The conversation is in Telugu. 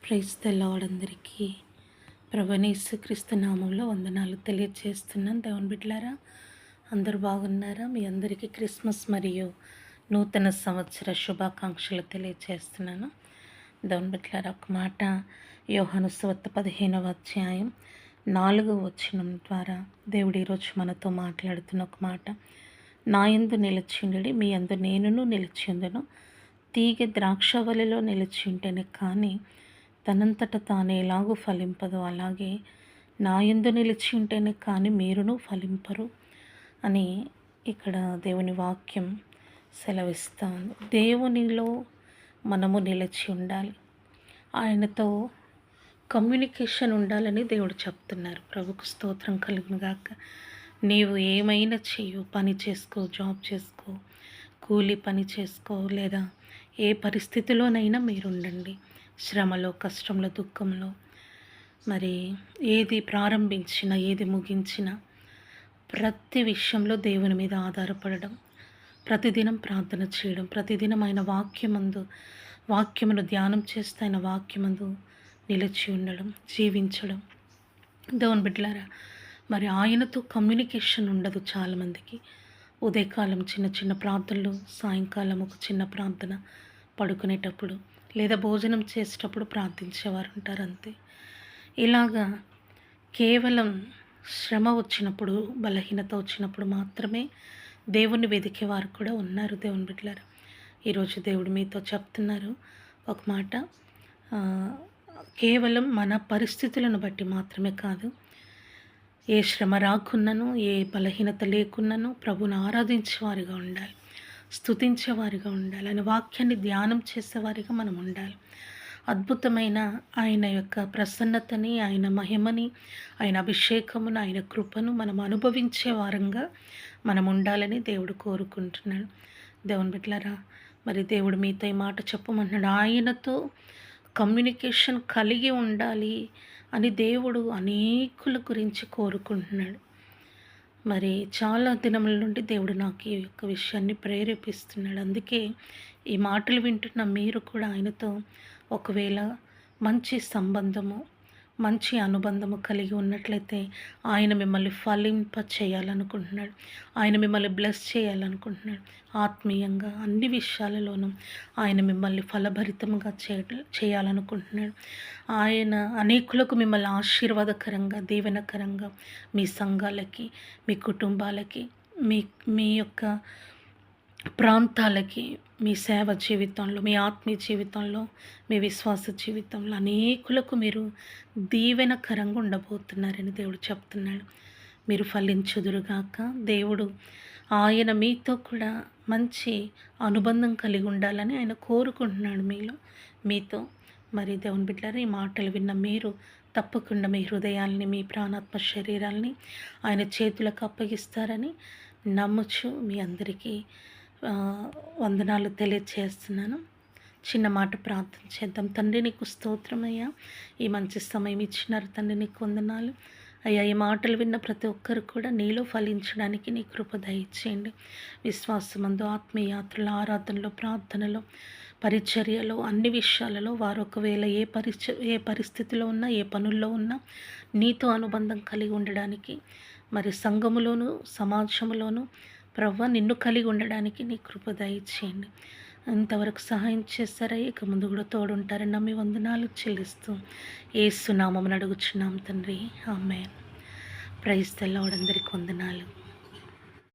ప్రైజ్ ద లార్డ్ అందరికీ ప్రభువైన క్రీస్తు నామంలో వందనాలు తెలియజేస్తున్నాను. దేవుని బిడ్డలారా, అందరూ బాగున్నారా? మీ అందరికీ క్రిస్మస్ మరియు నూతన సంవత్సర శుభాకాంక్షలు తెలియజేస్తున్నాను. దేవుని బిడ్డలారా, ఒక మాట యోహాను సువార్త 15వ అధ్యాయం 4వ వచనం ద్వారా దేవుడు ఈరోజు మనతో మాట్లాడుతున్న ఒక మాట, నా యందు నిలిచిండి, మీ యందు నేనును నిలిచిందును. తీగ ద్రాక్షవల్లిలో నిలిచి ఉంటేనే కానీ తనంతట తాను ఎలాగూ ఫలింపదు, అలాగే నా యందు నిలిచి ఉంటేనే కానీ మీరును ఫలింపరు అని ఇక్కడ దేవుని వాక్యం సెలవిస్తాను. దేవునిలో మనము నిలిచి ఉండాలి, ఆయనతో కమ్యూనికేషన్ ఉండాలని దేవుడు చెప్తున్నారు. ప్రభుకు స్తోత్రం కలుగును గాక. నీవు ఏమైనా చేయు, పని చేసుకో, జాబ్ చేసుకో, కూలి పని చేసుకో, లేదా ఏ పరిస్థితిలోనైనా మీరు ఉండండి, శ్రమలో, కష్టంలో, దుఃఖంలో, మరి ఏది ప్రారంభించినా ఏది ముగించినా ప్రతి విషయంలో దేవుని మీద ఆధారపడడం, ప్రతిదినం ప్రార్థన చేయడం, ప్రతిదినం ఆయన వాక్యమును ధ్యానం చేస్తే ఆయన వాక్యమందు నిలిచి ఉండడం, జీవించడం. దేవుని బిడ్డలారా, మరి ఆయనతో కమ్యూనికేషన్ ఉండదు చాలామందికి. ఉదయకాలం చిన్న చిన్న ప్రార్థనలు, సాయంకాలం ఒక చిన్న ప్రార్థన, పడుకునేటప్పుడు లేదా భోజనం చేసేటప్పుడు ప్రార్థించేవారు ఉంటారు, అంతే. ఇలాగా కేవలం శ్రమ వచ్చినప్పుడు, బలహీనత వచ్చినప్పుడు మాత్రమే దేవుణ్ణి వెతికేవారు కూడా ఉన్నారు. దేవుని బిడ్డలారా, ఈరోజు దేవుడు మీతో చెప్తున్నారు ఒక మాట, కేవలం మన పరిస్థితులను బట్టి మాత్రమే కాదు, ఏ శ్రమ రాకున్నను, ఏ బలహీనత లేకున్నను ప్రభుని ఆరాధించేవారిగా ఉండాలి, స్తుతించేవారిగా ఉండాలి, ఆయన వాక్యాన్ని ధ్యానం చేసేవారిగా మనం ఉండాలి. అద్భుతమైన ఆయన యొక్క ప్రసన్నతని, ఆయన మహిమని, ఆయన అభిషేకమును, ఆయన కృపను మనం అనుభవించే వారంగా మనం ఉండాలని దేవుడు కోరుకుంటున్నాడు. దేవుని బిడ్డలారా, మరి దేవుడు మీతో ఈ మాట చెప్పమంటున్నాడు. ఆయనతో కమ్యూనికేషన్ కలిగి ఉండాలి అని దేవుడు అనేకుల గురించి కోరుకుంటున్నాడు. మరి చాలా దినముల నుండి దేవుడు నాకు ఈ యొక్క విషయాన్ని ప్రేరేపిస్తున్నాడు. అందుకే ఈ మాటలు వింటున్న మీరు కూడా ఆయనతో ఒకవేళ మంచి సంబంధము, మంచి అనుబంధము కలిగి ఉన్నట్లయితే ఆయన మిమ్మల్ని ఫలింప చేయాలనుకుంటున్నాడు, ఆయన మిమ్మల్ని బ్లెస్ చేయాలనుకుంటున్నాడు. ఆత్మీయంగా అన్ని విషయాలలోనూ ఆయన మిమ్మల్ని ఫలభరితంగా చేయాలనుకుంటున్నాడు. ఆయన అనేకులకు మిమ్మల్ని ఆశీర్వాదకరంగా, దీవెనకరంగా, మీ సంఘాలకి, మీ కుటుంబాలకి, మీ యొక్క ప్రాంతాలకి, మీ సేవ జీవితంలో, మీ ఆత్మీయ జీవితంలో, మీ విశ్వాస జీవితంలో అనేకులకు మీరు దీవెనకరంగా ఉండబోతున్నారని దేవుడు చెప్తున్నాడు. మీరు ఫలించుదురుగాక. దేవుడు ఆయన మీతో కూడా మంచి అనుబంధం కలిగి ఉండాలని ఆయన కోరుకుంటున్నాడు మీతో. మరి దేవుని బిడ్డలారా, ఈ మాటలు విన్న మీరు తప్పకుండా మీ హృదయాల్ని, మీ ప్రాణాత్మ శరీరాల్ని ఆయన చేతులకు అప్పగిస్తారని నమ్ముచు మీ అందరికీ వందనాలు తెలియజేస్తున్నాను. చిన్న మాట ప్రార్థన చేద్దాం. తండ్రి, నీకు స్తోత్రమయ్యా, ఈ మంచి సమయం ఇచ్చినారు తండ్రి, నీకు వందనాలు అయ్యా. ఈ మాటలు విన్న ప్రతి ఒక్కరు కూడా నీలో ఫలించడానికి నీ కృప దయచేయండి. విశ్వాసమందు, ఆత్మీయాత్రలో, ఆరాధనలో, ప్రార్థనలో, పరిచర్యలో, అన్ని విషయాలలో వారు ఒకవేళ ఏ పరిస్థితిలో ఉన్నా, ఏ పనుల్లో ఉన్నా నీతో అనుబంధం కలిగి ఉండడానికి, మరి సంఘములోను, సమాజంలోను ప్రవ్వ నిన్ను కలిగి ఉండడానికి నీ కృప దయచేయండి. ఇంతవరకు సహాయం చేస్తారా, ఇక ముందు కూడా తోడుంటారని నమ్మి వందనాలు చెల్లిస్తూ యేసు నామమున అడుగుచున్నాం తండ్రి, ఆమేన్. Praise the lord. అందరికీ వందనాలు.